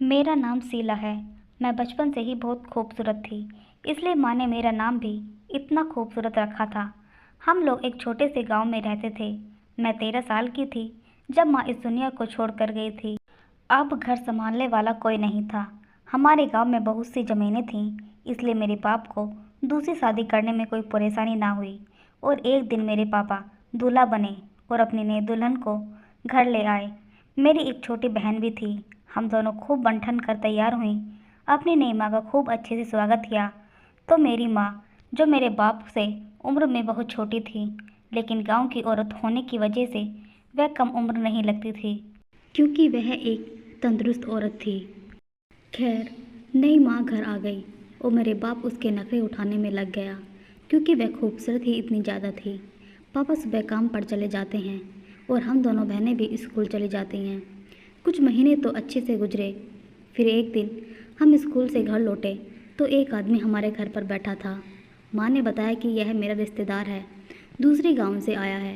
मेरा नाम शीला है। मैं बचपन से ही बहुत खूबसूरत थी, इसलिए माँ ने मेरा नाम भी इतना खूबसूरत रखा था। हम लोग एक छोटे से गांव में रहते थे। मैं 13 साल की थी जब माँ इस दुनिया को छोड़कर गई थी। अब घर संभालने वाला कोई नहीं था। हमारे गांव में बहुत सी ज़मीनें थीं, इसलिए मेरे बाप को दूसरी शादी करने में कोई परेशानी ना हुई। और एक दिन मेरे पापा दूल्हा बने और अपनी नई दुल्हन को घर ले आए। मेरी एक छोटी बहन भी थी। हम दोनों खूब बन-ठन कर तैयार हुईं। अपनी नई माँ का खूब अच्छे से स्वागत किया। तो मेरी माँ, जो मेरे बाप से उम्र में बहुत छोटी थी, लेकिन गांव की औरत होने की वजह से वह कम उम्र नहीं लगती थी, क्योंकि वह एक तंदुरुस्त औरत थी। खैर, नई माँ घर आ गई और मेरे बाप उसके नखरे उठाने में लग गया, क्योंकि वह खूबसूरत ही इतनी ज़्यादा थी। पापा सुबह काम पर चले जाते हैं और हम दोनों बहनें भी स्कूल चली जाती हैं। कुछ महीने तो अच्छे से गुजरे। फिर एक दिन हम स्कूल से घर लौटे तो एक आदमी हमारे घर पर बैठा था। माँ ने बताया कि यह मेरा रिश्तेदार है, दूसरे गांव से आया है।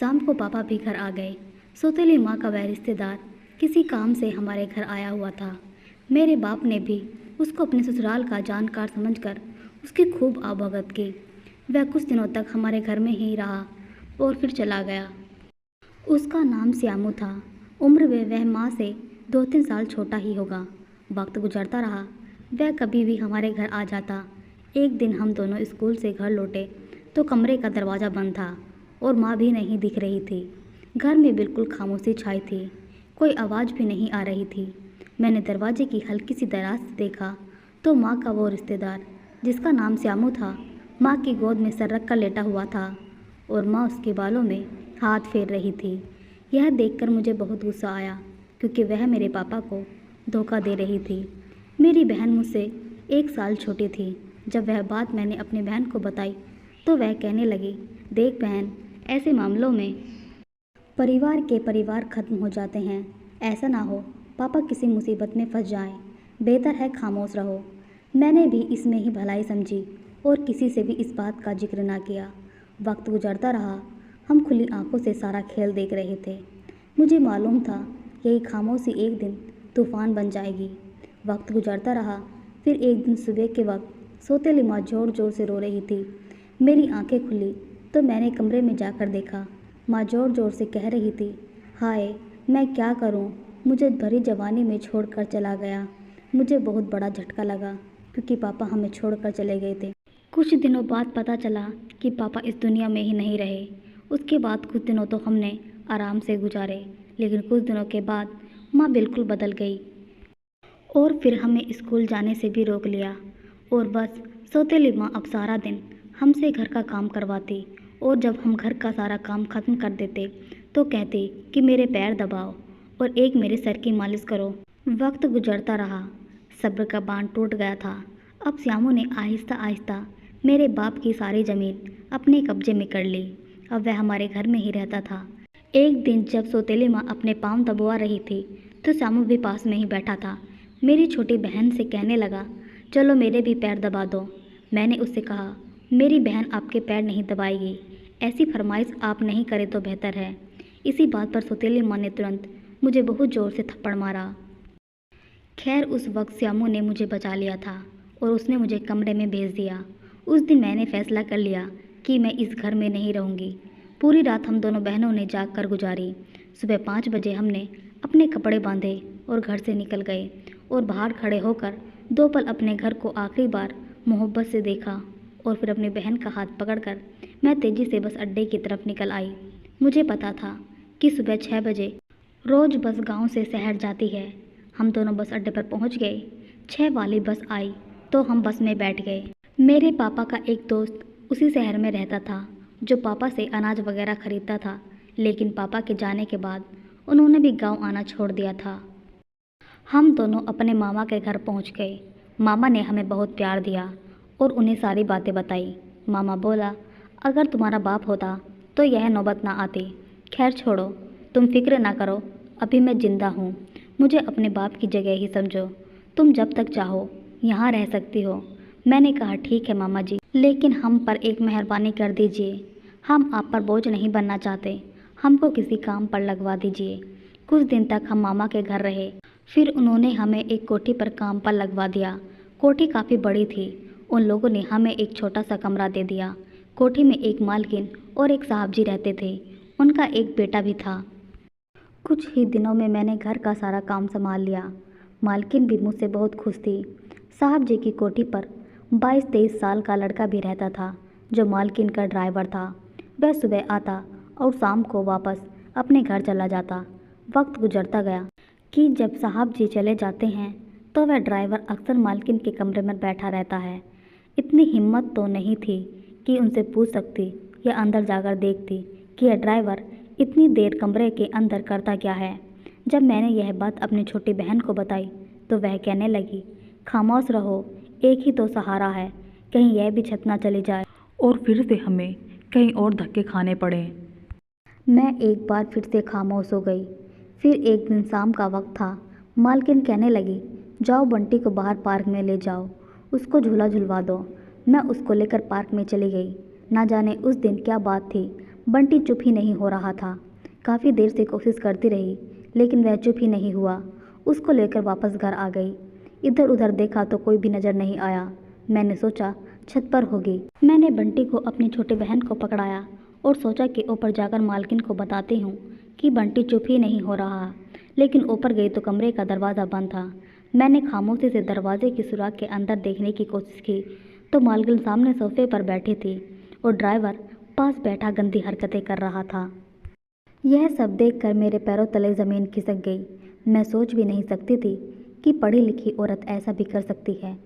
शाम को पापा भी घर आ गए। सौतेली माँ का वह रिश्तेदार किसी काम से हमारे घर आया हुआ था। मेरे बाप ने भी उसको अपने ससुराल का जानकार समझकर उसकी खूब आवभगत की। वह कुछ दिनों तक हमारे घर में ही रहा और फिर चला गया। उसका नाम श्यामू था। उम्र में वह माँ से 2-3 साल छोटा ही होगा। वक्त गुजरता रहा, वह कभी भी हमारे घर आ जाता। एक दिन हम दोनों स्कूल से घर लौटे तो कमरे का दरवाज़ा बंद था और माँ भी नहीं दिख रही थी। घर में बिल्कुल खामोशी छाई थी, कोई आवाज़ भी नहीं आ रही थी। मैंने दरवाजे की हल्की सी दराज से देखा तो माँ का वो रिश्तेदार, जिसका नाम श्यामू था, माँ की गोद में सर रख कर लेटा हुआ था और माँ उसके बालों में हाथ फेर रही थी। यह देखकर मुझे बहुत गुस्सा आया, क्योंकि वह मेरे पापा को धोखा दे रही थी। मेरी बहन मुझसे 1 साल छोटी थी। जब वह बात मैंने अपनी बहन को बताई तो वह कहने लगी, देख बहन, ऐसे मामलों में परिवार खत्म हो जाते हैं। ऐसा ना हो पापा किसी मुसीबत में फंस जाएं। बेहतर है खामोश रहो। मैंने भी इसमें ही भलाई समझी और किसी से भी इस बात का जिक्र ना किया। वक्त गुजरता रहा। हम खुली आंखों से सारा खेल देख रहे थे। मुझे मालूम था यही खामोशी एक दिन तूफान बन जाएगी। वक्त गुजरता रहा। फिर एक दिन सुबह के वक्त सौतेली माँ ज़ोर ज़ोर से रो रही थी। मेरी आंखें खुली तो मैंने कमरे में जाकर देखा। माँ ज़ोर ज़ोर से कह रही थी, हाय मैं क्या करूं, मुझे भरी जवानी में छोड़कर चला गया। मुझे बहुत बड़ा झटका लगा, क्योंकि पापा हमें छोड़कर चले गए थे। कुछ दिनों बाद पता चला कि पापा इस दुनिया में ही नहीं रहे। उसके बाद कुछ दिनों तो हमने आराम से गुजारे, लेकिन कुछ दिनों के बाद माँ बिल्कुल बदल गई और फिर हमें स्कूल जाने से भी रोक लिया। और बस सौतेली माँ अब सारा दिन हमसे घर का काम करवाती और जब हम घर का सारा काम ख़त्म कर देते तो कहती कि मेरे पैर दबाओ और एक मेरे सर की मालिश करो। वक्त गुजरता रहा, सब्र का बांध टूट गया था। अब श्यामू ने आहिस्ता आहिस्ता मेरे बाप की सारी ज़मीन अपने कब्जे में कर ली। अब वह हमारे घर में ही रहता था। एक दिन जब सौतेली माँ अपने पाँव दबवा रही थी तो श्यामू भी पास में ही बैठा था। मेरी छोटी बहन से कहने लगा, चलो मेरे भी पैर दबा दो। मैंने उससे कहा, मेरी बहन आपके पैर नहीं दबाएगी, ऐसी फरमाइश आप नहीं करें तो बेहतर है। इसी बात पर सौतेली माँ ने तुरंत मुझे बहुत ज़ोर से थप्पड़ मारा। खैर उस वक्त श्यामू ने मुझे बचा लिया था और उसने मुझे कमरे में भेज दिया। उस दिन मैंने फैसला कर लिया कि मैं इस घर में नहीं रहूँगी। पूरी रात हम दोनों बहनों ने जाग कर गुजारी। सुबह 5 बजे हमने अपने कपड़े बांधे और घर से निकल गए और बाहर खड़े होकर 2 पल अपने घर को आखिरी बार मोहब्बत से देखा और फिर अपनी बहन का हाथ पकड़कर मैं तेज़ी से बस अड्डे की तरफ निकल आई। मुझे पता था कि सुबह 6 बजे रोज़ बस गांव से शहर जाती है। हम दोनों बस अड्डे पर पहुंच गए। 6 वाली बस आई तो हम बस में बैठ गए। मेरे पापा का एक दोस्त उसी शहर में रहता था, जो पापा से अनाज वगैरह खरीदता था, लेकिन पापा के जाने के बाद उन्होंने भी गांव आना छोड़ दिया था। हम दोनों अपने मामा के घर पहुंच गए। मामा ने हमें बहुत प्यार दिया और उन्हें सारी बातें बताई। मामा बोला, अगर तुम्हारा बाप होता तो यह नौबत ना आती। खैर छोड़ो, तुम फिक्र ना करो, अभी मैं ज़िंदा हूँ। मुझे अपने बाप की जगह ही समझो। तुम जब तक चाहो यहाँ रह सकती हो। मैंने कहा, ठीक है मामा जी, लेकिन हम पर एक मेहरबानी कर दीजिए। हम आप पर बोझ नहीं बनना चाहते। हमको किसी काम पर लगवा दीजिए। कुछ दिन तक हम मामा के घर रहे। फिर उन्होंने हमें एक कोठी पर काम पर लगवा दिया। कोठी काफ़ी बड़ी थी। उन लोगों ने हमें एक छोटा सा कमरा दे दिया। कोठी में एक मालकिन और एक साहब जी रहते थे। उनका एक बेटा भी था। कुछ ही दिनों में मैंने घर का सारा काम संभाल लिया। मालकिन भी मुझसे बहुत खुश थी। साहब जी की कोठी पर 22-23 साल का लड़का भी रहता था, जो मालकिन का ड्राइवर था। वह सुबह आता और शाम को वापस अपने घर चला जाता। वक्त गुजरता गया कि जब साहब जी चले जाते हैं तो वह ड्राइवर अक्सर मालकिन के कमरे में बैठा रहता है। इतनी हिम्मत तो नहीं थी कि उनसे पूछ सकती या अंदर जाकर देखती कि यह ड्राइवर इतनी देर कमरे के अंदर करता क्या है। जब मैंने यह बात अपनी छोटी बहन को बताई तो वह कहने लगी, खामोश रहो, एक ही तो सहारा है, कहीं यह भी छत ना चली जाए और फिर से हमें कहीं और धक्के खाने पड़े। मैं एक बार फिर से खामोश हो गई। फिर एक दिन शाम का वक्त था। मालकिन कहने लगी, जाओ बंटी को बाहर पार्क में ले जाओ, उसको झूला झुलवा दो। मैं उसको लेकर पार्क में चली गई। ना जाने उस दिन क्या बात थी, बंटी चुप ही नहीं हो रहा था। काफ़ी देर से कोशिश करती रही लेकिन वह चुप ही नहीं हुआ। उसको लेकर वापस घर आ गई। इधर उधर देखा तो कोई भी नज़र नहीं आया। मैंने सोचा छत पर होगी। मैंने बंटी को अपनी छोटी बहन को पकड़ाया और सोचा कि ऊपर जाकर मालकिन को बताती हूँ कि बंटी चुप ही नहीं हो रहा। लेकिन ऊपर गई तो कमरे का दरवाज़ा बंद था। मैंने खामोशी से दरवाजे की सुराख के अंदर देखने की कोशिश की तो मालकिन सामने सोफे पर बैठी थी और ड्राइवर पास बैठा गंदी हरकतें कर रहा था। यह सब देखकर मेरे पैरों तले ज़मीन खिसक गई। मैं सोच भी नहीं सकती थी कि पढ़ी लिखी औरत ऐसा भी कर सकती है।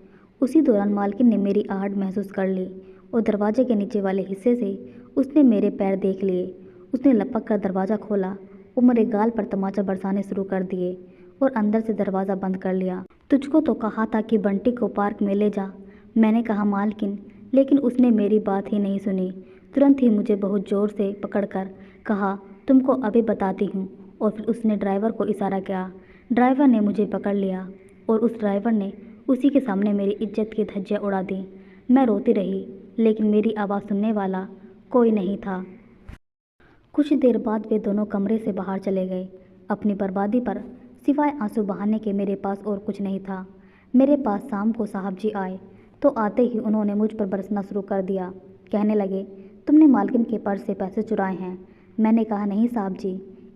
उसी दौरान मालकिन ने मेरी आहट महसूस कर ली और दरवाजे के नीचे वाले हिस्से से उसने मेरे पैर देख लिए। उसने लपक कर दरवाज़ा खोला और मेरे गाल पर तमाचा बरसाने शुरू कर दिए और अंदर से दरवाज़ा बंद कर लिया। तुझको तो कहा था कि बंटी को पार्क में ले जा, मैंने कहा मालकिन, लेकिन उसने मेरी बात ही नहीं सुनी। तुरंत ही मुझे बहुत ज़ोर से पकड़कर कहा, तुमको अभी बताती हूँ। और फिर उसने ड्राइवर को इशारा किया। ड्राइवर ने मुझे पकड़ लिया और उस ड्राइवर ने उसी के सामने मेरी इज्जत की धज्जियाँ उड़ा दी। मैं रोती रही लेकिन मेरी आवाज़ सुनने वाला कोई नहीं था। कुछ देर बाद वे दोनों कमरे से बाहर चले गए। अपनी बर्बादी पर सिवाय आंसू बहाने के मेरे पास और कुछ नहीं था। मेरे पास शाम को साहब जी आए तो आते ही उन्होंने मुझ पर बरसना शुरू कर दिया। कहने लगे, तुमने मालकिन के पर्स से पैसे चुराए हैं। मैंने कहा, नहीं साहब जी।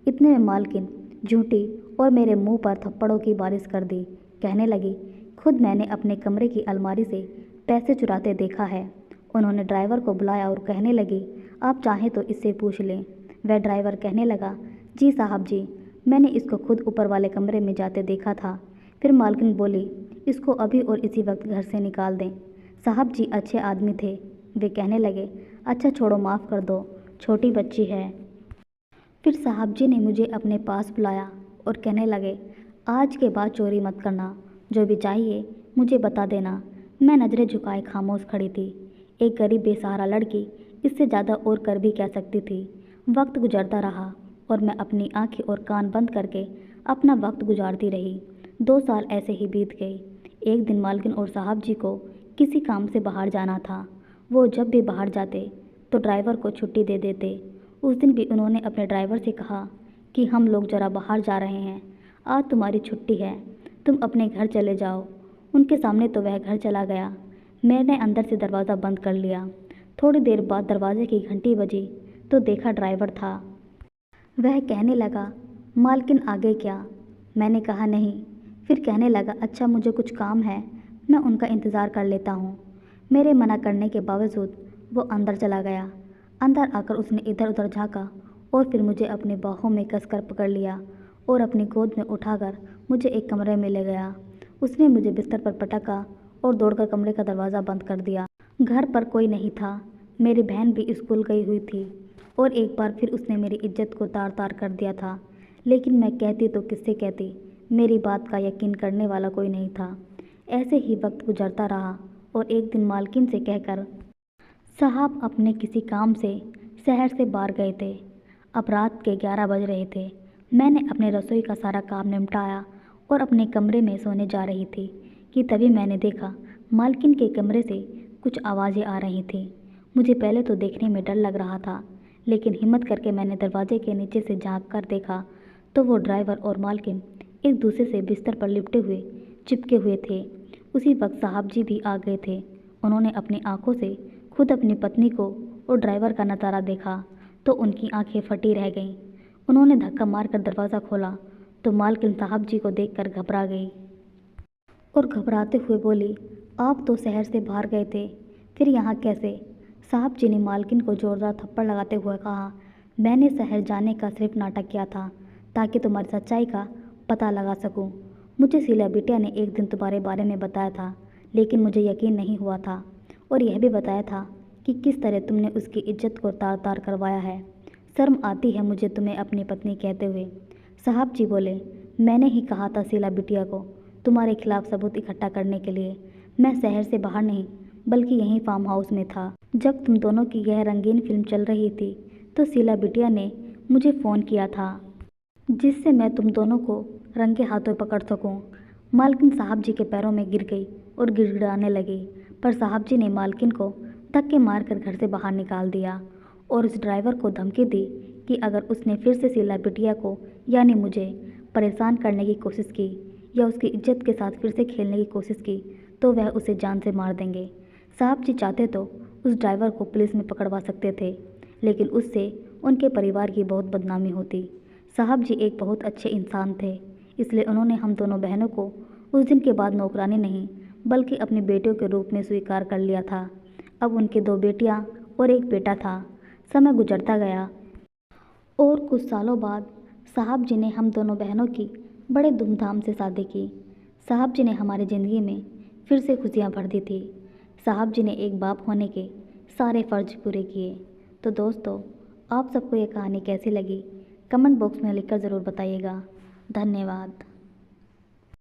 इतने में मालकिन झूठी और मेरे मुंह पर थप्पड़ों की बारिश कर दी। कहने लगी, खुद मैंने अपने कमरे की अलमारी से पैसे चुराते देखा है। उन्होंने ड्राइवर को बुलाया और कहने लगी, आप चाहें तो इससे पूछ लें। वह ड्राइवर कहने लगा, जी साहब जी, मैंने इसको खुद ऊपर वाले कमरे में जाते देखा था। फिर मालकिन बोली, इसको अभी और इसी वक्त घर से निकाल दें। साहब जी अच्छे आदमी थे। वे कहने लगे, अच्छा छोड़ो, माफ़ कर दो, छोटी बच्ची है। फिर साहब जी ने मुझे अपने पास बुलाया और कहने लगे, आज के बाद चोरी मत करना, जो भी चाहिए मुझे बता देना। मैं नज़रें झुकाए खामोश खड़ी थी। एक गरीब बेसहारा लड़की इससे ज़्यादा और कर भी क्या सकती थी। वक्त गुजरता रहा और मैं अपनी आंखें और कान बंद करके अपना वक्त गुजारती रही। 2 साल ऐसे ही बीत गए। एक दिन मालकिन और साहब जी को किसी काम से बाहर जाना था। वो जब भी बाहर जाते तो ड्राइवर को छुट्टी दे देते। उस दिन भी उन्होंने अपने ड्राइवर से कहा कि हम लोग ज़रा बाहर जा रहे हैं, आज तुम्हारी छुट्टी है, तुम अपने घर चले जाओ। उनके सामने तो वह घर चला गया। मैंने अंदर से दरवाज़ा बंद कर लिया। थोड़ी देर बाद दरवाजे की घंटी बजी तो देखा ड्राइवर था। वह कहने लगा, मालकिन आ गए क्या? मैंने कहा नहीं। फिर कहने लगा, अच्छा मुझे कुछ काम है, मैं उनका इंतज़ार कर लेता हूँ। मेरे मना करने के बावजूद वो अंदर चला गया। अंदर आकर उसने इधर उधर झाँका और फिर मुझे अपनी बाहों में कसकर पकड़ लिया और अपनी गोद में उठाकर मुझे एक कमरे में ले गया। उसने मुझे बिस्तर पर पटका और दौड़कर कमरे का दरवाज़ा बंद कर दिया। घर पर कोई नहीं था। मेरी बहन भी स्कूल गई हुई थी और एक बार फिर उसने मेरी इज्जत को तार तार कर दिया था। लेकिन मैं कहती तो किससे कहती, मेरी बात का यकीन करने वाला कोई नहीं था। ऐसे ही वक्त गुजरता रहा और एक दिन मालकिन से कहकर साहब अपने किसी काम से शहर से बाहर गए थे। अब रात के 11 बज रहे थे। मैंने अपने रसोई का सारा काम निपटाया और अपने कमरे में सोने जा रही थी कि तभी मैंने देखा मालकिन के कमरे से कुछ आवाज़ें आ रही थीं। मुझे पहले तो देखने में डर लग रहा था, लेकिन हिम्मत करके मैंने दरवाजे के नीचे से झांक कर देखा तो वो ड्राइवर और मालकिन एक दूसरे से बिस्तर पर लिपटे हुए चिपके हुए थे। उसी वक्त साहब जी भी आ गए थे। उन्होंने अपनी आंखों से खुद अपनी पत्नी को और ड्राइवर का नज़ारा देखा तो उनकी आंखें फटी रह गईं। उन्होंने धक्का मारकर दरवाज़ा खोला तो मालकिन साहब जी को देखकर घबरा गई और घबराते हुए बोली, आप तो शहर से बाहर गए थे, फिर यहाँ कैसे? साहब जी ने मालकिन को जोरदार थप्पड़ लगाते हुए कहा, मैंने शहर जाने का सिर्फ नाटक किया था ताकि तुम्हारी सच्चाई का पता लगा सकूं। मुझे शीला बिटिया ने एक दिन तुम्हारे बारे में बताया था, लेकिन मुझे यकीन नहीं हुआ था और यह भी बताया था कि किस तरह तुमने उसकी इज्जत को तार तार करवाया है। शर्म आती है मुझे तुम्हें अपनी पत्नी कहते हुए। साहब जी बोले, मैंने ही कहा था शीला बिटिया को तुम्हारे खिलाफ सबूत इकट्ठा करने के लिए। मैं शहर से बाहर नहीं बल्कि यहीं फार्म हाउस में था। जब तुम दोनों की यह रंगीन फिल्म चल रही थी तो शीला बिटिया ने मुझे फ़ोन किया था जिससे मैं तुम दोनों को रंगे हाथों पकड़ सकूं। मालकिन साहब जी के पैरों में गिर गई और गिड़गिड़ाने लगी, पर साहब जी ने मालकिन को धक्के मारकर घर से बाहर निकाल दिया और उस ड्राइवर को धमकी दी कि अगर उसने फिर से शीला बिटिया को यानी मुझे परेशान करने की कोशिश की या उसकी इज्जत के साथ फिर से खेलने की कोशिश की तो वह उसे जान से मार देंगे। साहब जी चाहते तो उस ड्राइवर को पुलिस में पकड़वा सकते थे, लेकिन उससे उनके परिवार की बहुत बदनामी होती। साहब जी एक बहुत अच्छे इंसान थे, इसलिए उन्होंने हम दोनों बहनों को उस दिन के बाद नौकरानी नहीं बल्कि अपनी बेटियों के रूप में स्वीकार कर लिया था। अब उनके 2 बेटियां और एक बेटा था। समय गुजरता गया और कुछ सालों बाद साहब जी ने हम दोनों बहनों की बड़े धूमधाम से शादी की। साहब जी ने हमारी ज़िंदगी में फिर से खुशियाँ भर दी थी। साहब जी ने एक बाप होने के सारे फ़र्ज पूरे किए। तो दोस्तों, आप सबको ये कहानी कैसी लगी कमेंट बॉक्स में लिखकर ज़रूर बताइएगा। धन्यवाद।